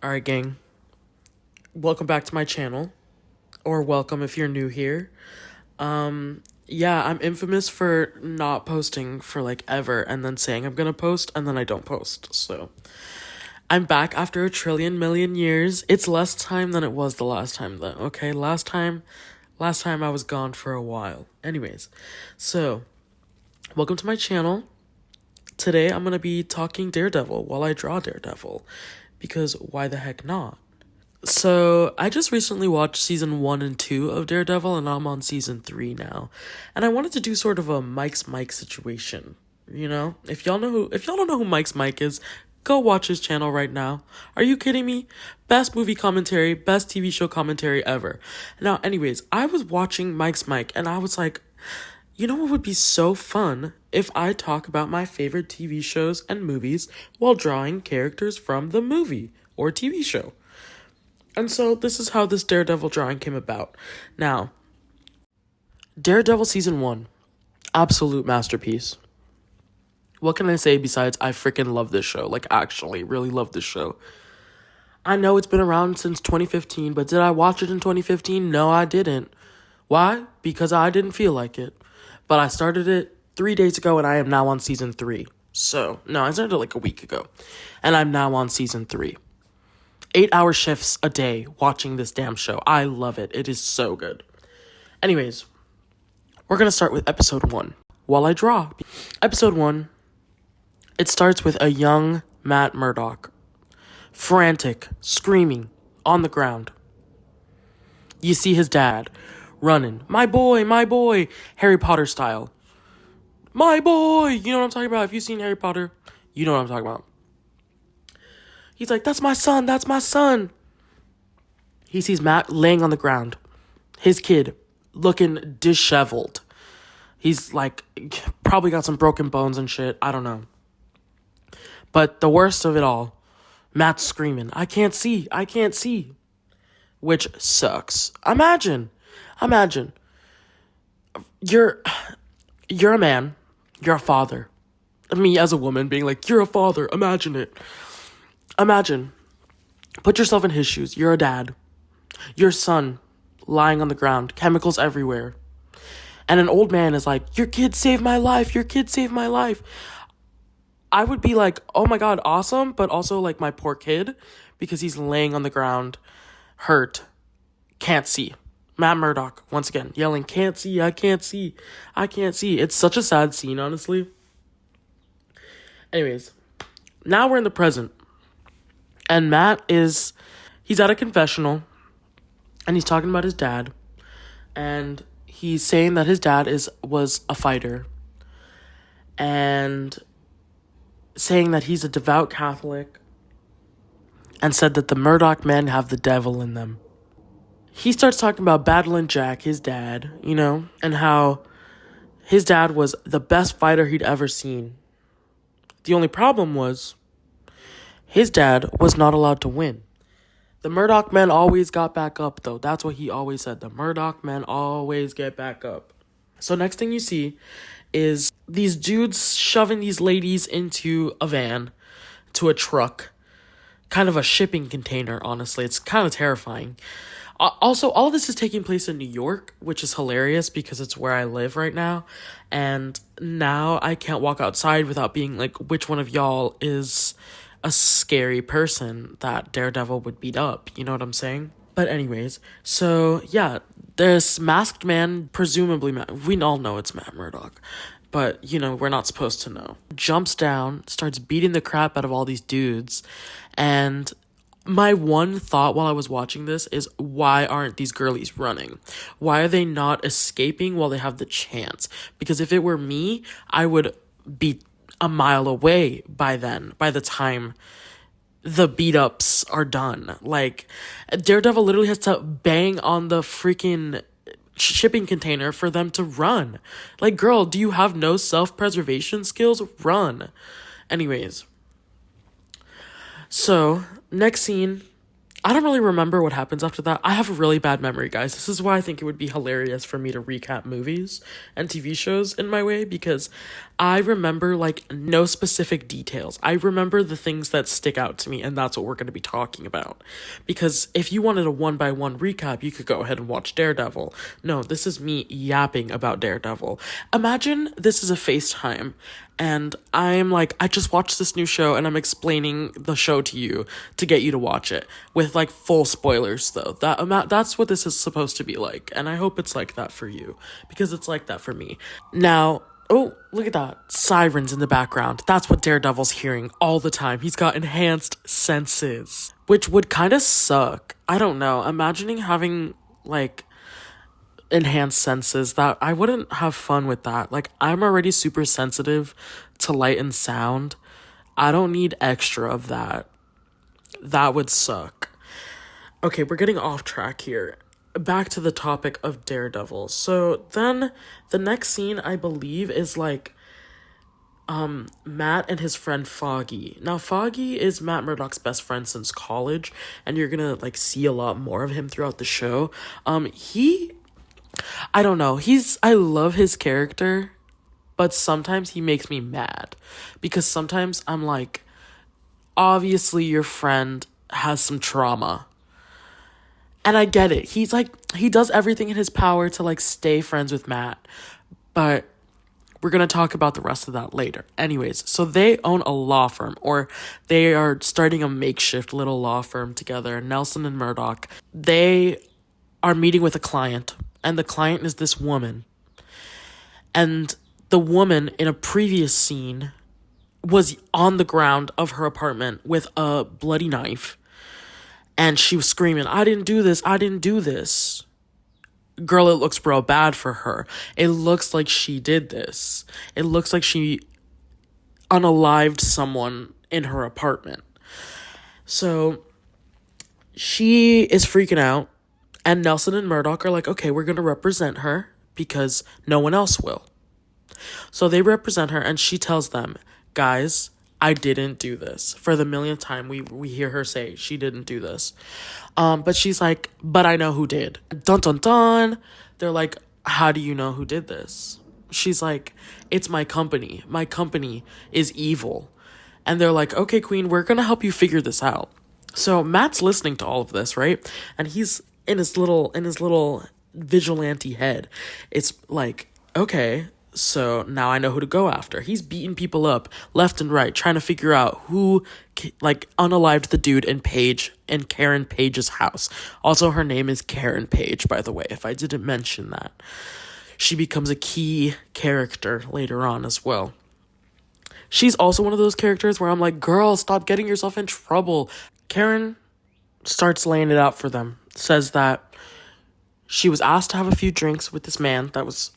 Alright, gang. Welcome back to my channel. Or welcome if you're new here. Yeah, I'm infamous for not posting for like ever and then saying I'm gonna post and then I don't post. So I'm back after a trillion million years. It's less time than it was the last time though, okay? Last time I was gone for a while. Anyways, so welcome to my channel. Today I'm gonna be talking Daredevil while I draw Daredevil. Because why the heck not? So, I just recently watched season 1 and 2 of Daredevil, and I'm on season 3 now. And I wanted to do sort of a Mike's Mike situation, you know? If y'all don't know who Mike's Mike is, go watch his channel right now. Are you kidding me? Best movie commentary, best TV show commentary ever. Now, anyways, I was watching Mike's Mike, and I was like, you know what would be so fun if I talk about my favorite TV shows and movies while drawing characters from the movie or TV show. And so this is how this Daredevil drawing came about. Now, Daredevil season 1, absolute masterpiece. What can I say besides I freaking love this show? Like, actually, really love this show. I know it's been around since 2015, but did I watch it in 2015? No, I didn't. Why? Because I didn't feel like it. But I started it 3 days ago and I am now on season 3. So, no, I started it like a week ago. And I'm now on season 3. 8-hour shifts a day watching this damn show. I love it. It is so good. Anyways, we're going to start with episode 1 while I draw. Episode 1, it starts with a young Matt Murdock. Frantic, screaming, on the ground. You see his dad running. My boy, Harry Potter style. My boy! You know what I'm talking about? If you've seen Harry Potter, you know what I'm talking about. He's like, that's my son. He sees Matt laying on the ground. His kid, looking disheveled. He's like, probably got some broken bones and shit. I don't know. But the worst of it all, Matt's screaming, I can't see. Which sucks. Imagine. You're a man. You're a father. Me as a woman being like, you're a father. Imagine it. Imagine. Put yourself in his shoes. You're a dad. Your son lying on the ground. Chemicals everywhere. And an old man is like, your kid saved my life. I would be like, oh my God, awesome. But also like my poor kid. Because he's laying on the ground. Hurt. Can't see. Matt Murdock, once again, yelling, can't see. It's such a sad scene, honestly. Anyways, now we're in the present. And he's at a confessional. And he's talking about his dad. And he's saying that his dad was a fighter. And saying that he's a devout Catholic. And said that the Murdock men have the devil in them. He starts talking about battling Jack, his dad, you know, and how his dad was the best fighter he'd ever seen. The only problem was his dad was not allowed to win. The Murdock men always got back up, though. That's what he always said. The Murdock men always get back up. So next thing you see is these dudes shoving these ladies into a van, to a truck. Kind of a shipping container, honestly. It's kind of terrifying. Also, all of this is taking place in New York, which is hilarious because it's where I live right now. And now I can't walk outside without being like, which one of y'all is a scary person that Daredevil would beat up? You know what I'm saying? But anyways, so yeah, this masked man, presumably, we all know it's Matt Murdock. But, you know, we're not supposed to know. Jumps down, starts beating the crap out of all these dudes. And my one thought while I was watching this is, why aren't these girlies running? Why are they not escaping while they have the chance? Because if it were me, I would be a mile away by then, by the time the beat-ups are done. Like, Daredevil literally has to bang on the freaking shipping container for them to run. Like, girl, do you have no self-preservation skills? Run. Anyways. So, next scene, I don't really remember what happens after that. I have a really bad memory, guys. This is why I think it would be hilarious for me to recap movies and TV shows in my way, because I remember like no specific details. I remember the things that stick out to me, and that's what we're going to be talking about. Because if you wanted a one by one recap, you could go ahead and watch Daredevil. No, this is me yapping about Daredevil. Imagine this is a FaceTime and I'm like, I just watched this new show and I'm explaining the show to you to get you to watch it with like full spoilers though. That's what this is supposed to be like, and I hope it's like that for you because it's like that for me. Now, oh, look at that. Sirens in the background. That's what Daredevil's hearing all the time. He's got enhanced senses, which would kind of suck. I don't know. Imagining having like enhanced senses, that I wouldn't have fun with that. Like, I'm already super sensitive to light and sound. I don't need extra of that. That would suck. Okay, we're getting off track here. Back to the topic of Daredevil. So then the next scene, I believe, is like Matt and his friend Foggy. Now, Foggy is Matt Murdock's best friend since college, and you're gonna like see a lot more of him throughout the show. I don't know. I love his character, but sometimes he makes me mad because sometimes I'm like, obviously your friend has some trauma. And I get it. He's like, he does everything in his power to like stay friends with Matt, but we're going to talk about the rest of that later. Anyways, so they own a law firm, or they are starting a makeshift little law firm together, Nelson and Murdock. They are meeting with a client, and the client is this woman. And the woman in a previous scene was on the ground of her apartment with a bloody knife. And she was screaming, I didn't do this, I didn't do this. Girl, it looks real bad for her. It looks like she did this. It looks like she unalived someone in her apartment. So she is freaking out. And Nelson and Murdock are like, okay, we're going to represent her because no one else will. So they represent her, and she tells them, guys, I didn't do this. For the millionth time, we hear her say she didn't do this. But she's like, but I know who did. Dun, dun, dun. They're like, how do you know who did this? She's like, it's my company. My company is evil. And they're like, okay, Queen, we're going to help you figure this out. So Matt's listening to all of this, right? And he's in his little vigilante head. It's like, okay, so now I know who to go after. He's beating people up left and right, trying to figure out who like unalived the dude in Karen Page's house. Also, her name is Karen Page, by the way, if I didn't mention that. She becomes a key character later on as well. She's also one of those characters where I'm like, girl, stop getting yourself in trouble. Karen starts laying it out for them. Says that she was asked to have a few drinks with this man that was,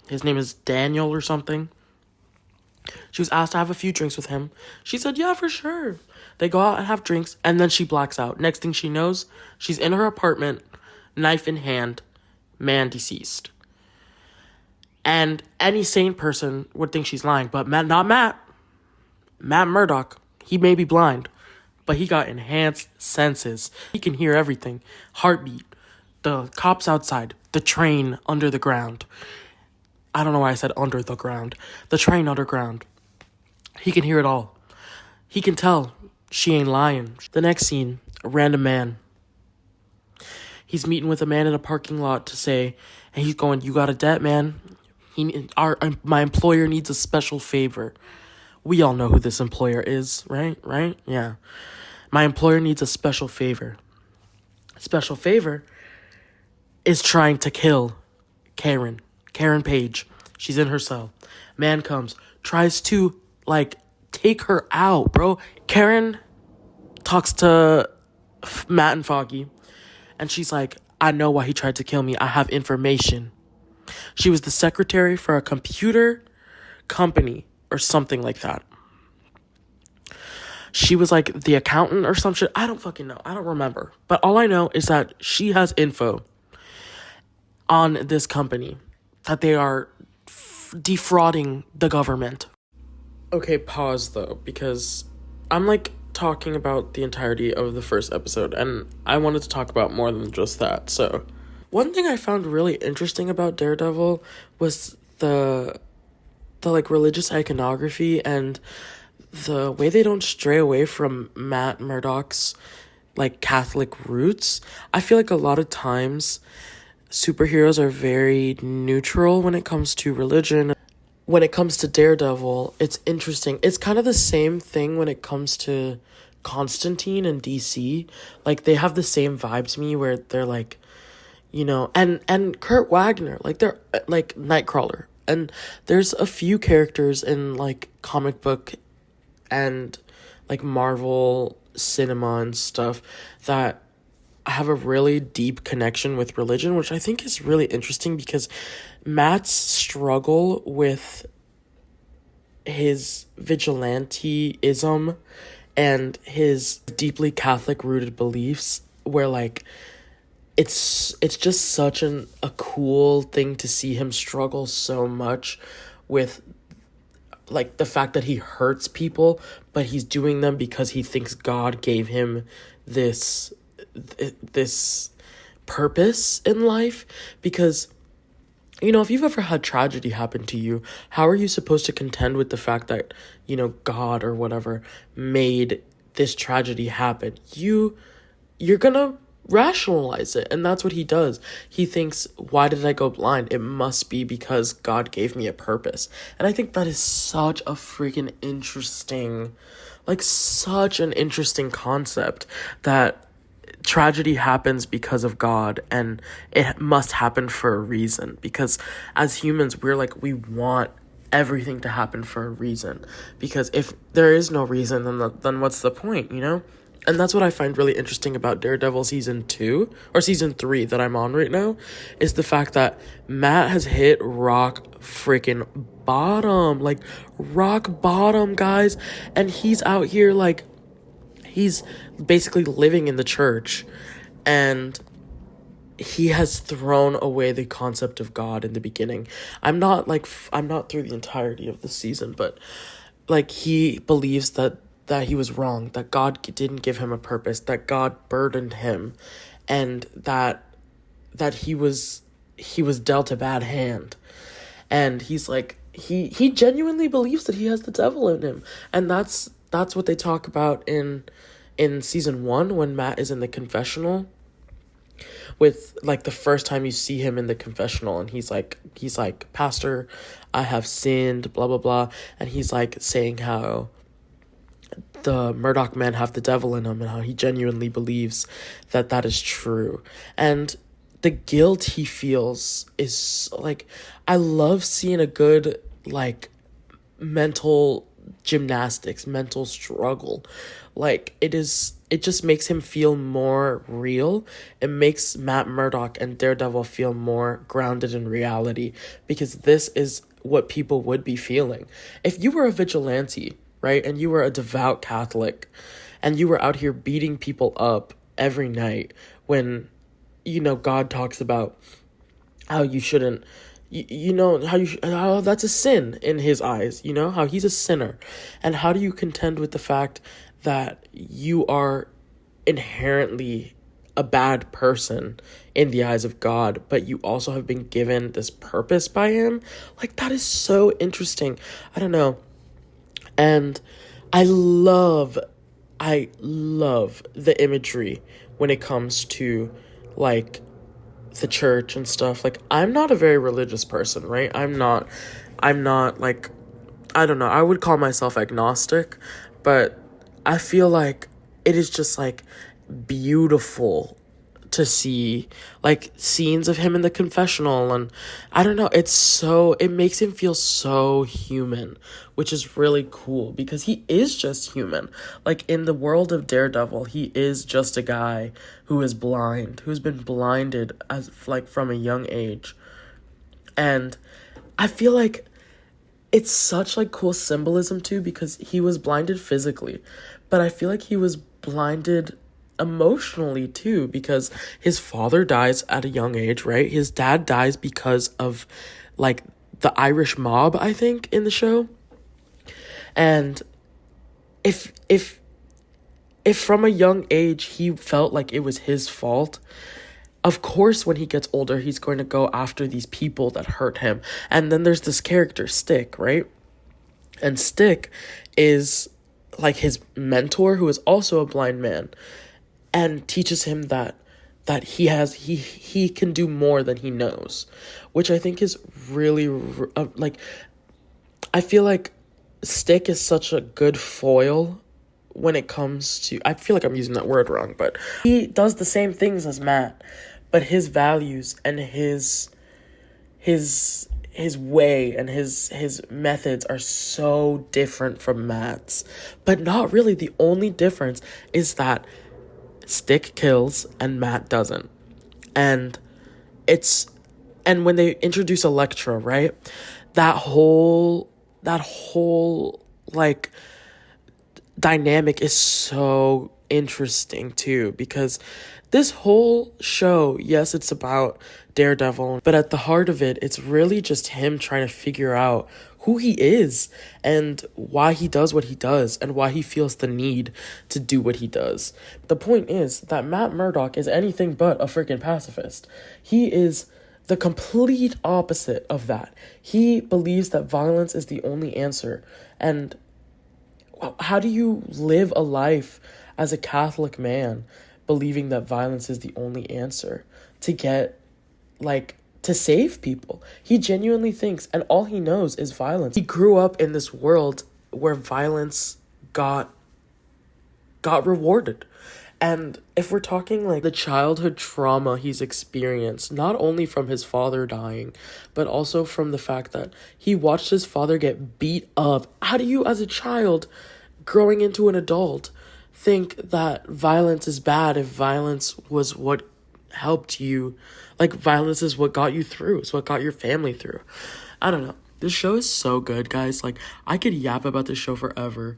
his name is Daniel or something. She was asked to have a few drinks with him. She said, yeah, for sure. They go out and have drinks, and then she blacks out. Next thing she knows, she's in her apartment, knife in hand, man deceased. And any sane person would think she's lying, but not Matt. Matt Murdock, he may be blind, but he got enhanced senses. He can hear everything. Heartbeat, the cops outside, the train under the ground. I don't know why I said under the ground. The train underground. He can hear it all. He can tell she ain't lying. The next scene, a random man. He's meeting with a man in a parking lot to say, and he's going, you got a debt, man. My employer needs a special favor. We all know who this employer is, right? Right? Yeah. My employer needs a special favor. Special favor is trying to kill Karen Page. She's in her cell. Man comes, tries to, take her out, bro. Karen talks to Matt and Foggy, and she's like, I know why he tried to kill me. I have information. She was the secretary for a computer company or something like that. She was like the accountant or some shit. I don't fucking know. I don't remember. But all I know is that she has info on this company that they are defrauding the government. Okay, pause though, because I'm talking about the entirety of the first episode, and I wanted to talk about more than just that. So, one thing I found really interesting about Daredevil was the like religious iconography and the way they don't stray away from Matt Murdock's like Catholic roots. I feel like a lot of times superheroes are very neutral when it comes to religion. When it comes to Daredevil, it's interesting. It's kind of the same thing when it comes to Constantine and DC. Like, they have the same vibes to me where they're like, and Kurt Wagner, like, they're like Nightcrawler. And there's a few characters in like comic book and like Marvel cinema and stuff that have a really deep connection with religion, which I think is really interesting because Matt's struggle with his vigilanteism and his deeply Catholic rooted beliefs, where like it's just such a cool thing to see him struggle so much with like the fact that he hurts people, but he's doing them because he thinks God gave him this purpose in life. Because if you've ever had tragedy happen to you, how are you supposed to contend with the fact that God or whatever made this tragedy happen? You're gonna rationalize it, and that's what he does. He thinks, why did I go blind? It must be because God gave me a purpose. And I think that is such a freaking interesting, such an interesting concept, that tragedy happens because of God, and it must happen for a reason. Because as humans, we want everything to happen for a reason. Because if there is no reason, then what's the point, And that's what I find really interesting about Daredevil season 2 or season 3 that I'm on right now, is the fact that Matt has hit rock freaking bottom, rock bottom, guys. And he's out here he's basically living in the church, and he has thrown away the concept of God in the beginning. I'm not through the entirety of the season, but he believes that he was wrong, that God didn't give him a purpose, that God burdened him, and that he was dealt a bad hand. And he's he genuinely believes that he has the devil in him. And that's what they talk about in season 1 when Matt is in the confessional, with the first time you see him in the confessional, and he's like, Pastor, I have sinned, blah blah blah, and he's saying how the Murdock men have the devil in them, and how he genuinely believes that is true. And the guilt he feels is I love seeing a good mental gymnastics, mental struggle. It just makes him feel more real. It makes Matt Murdock and Daredevil feel more grounded in reality, because this is what people would be feeling if you were a vigilante, right? And you were a devout Catholic, and you were out here beating people up every night when, God talks about how you shouldn't, how that's a sin in his eyes, how he's a sinner. And how do you contend with the fact that you are inherently a bad person in the eyes of God, but you also have been given this purpose by him? That is so interesting. I don't know. And I love the imagery when it comes to the church and stuff. I'm not a very religious person, right? I'm not I don't know, I would call myself agnostic, but I feel it is just beautiful to see scenes of him in the confessional, and I don't know, it makes him feel so human, which is really cool, because he is just human. In the world of Daredevil, he is just a guy who is blind, who's been blinded as from a young age. And I feel it's such cool symbolism too, because he was blinded physically, but I feel he was blinded emotionally too, because his father dies at a young age, right? His dad dies because of the Irish mob, I think, in the show. And if if from a young age he felt like it was his fault, of course when he gets older he's going to go after these people that hurt him. And then there's this character Stick, right? And Stick is like his mentor, who is also a blind man, and teaches him that he can do more than he knows, which I think is really like, I feel like Stick is such a good foil when it comes to, I feel like I'm using that word wrong, but he does the same things as Matt, but his values and his way and his methods are so different from Matt's. But not really. The only difference is that Stick kills and Matt doesn't. And when they introduce Electra, right? That whole like dynamic is so interesting too, because this whole show, yes, it's about Daredevil, but at the heart of it, it's really just him trying to figure out who he is and why he does what he does and why he feels the need to do what he does. The point is that Matt Murdock is anything but a freaking pacifist. He is the complete opposite of that. He believes that violence is the only answer. And how do you live a life as a Catholic man believing that violence is the only answer to get, like, to save people? He genuinely thinks, and all he knows is violence. He grew up in this world where violence got rewarded. And if we're talking like the childhood trauma he's experienced, not only from his father dying, but also from the fact that he watched his father get beat up. How do you, as a child growing into an adult, think that violence is bad if violence was what helped you? Like, violence is what got you through. It's what got your family through. I don't know. This show is so good, guys. Like, I could yap about this show forever.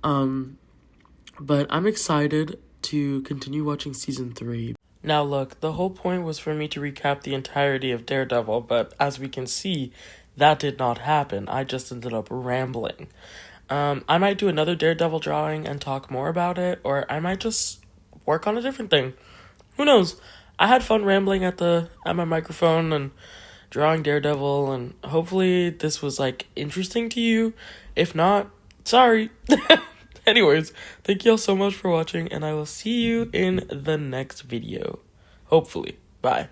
But I'm excited to continue watching season 3. Now look, the whole point was for me to recap the entirety of Daredevil, but as we can see, that did not happen. I just ended up rambling. I might do another Daredevil drawing and talk more about it, or I might just work on a different thing. Who knows? I had fun rambling at my microphone and drawing Daredevil, and hopefully this was, like, interesting to you. If not, sorry. Anyways, thank you all so much for watching, and I will see you in the next video. Hopefully. Bye.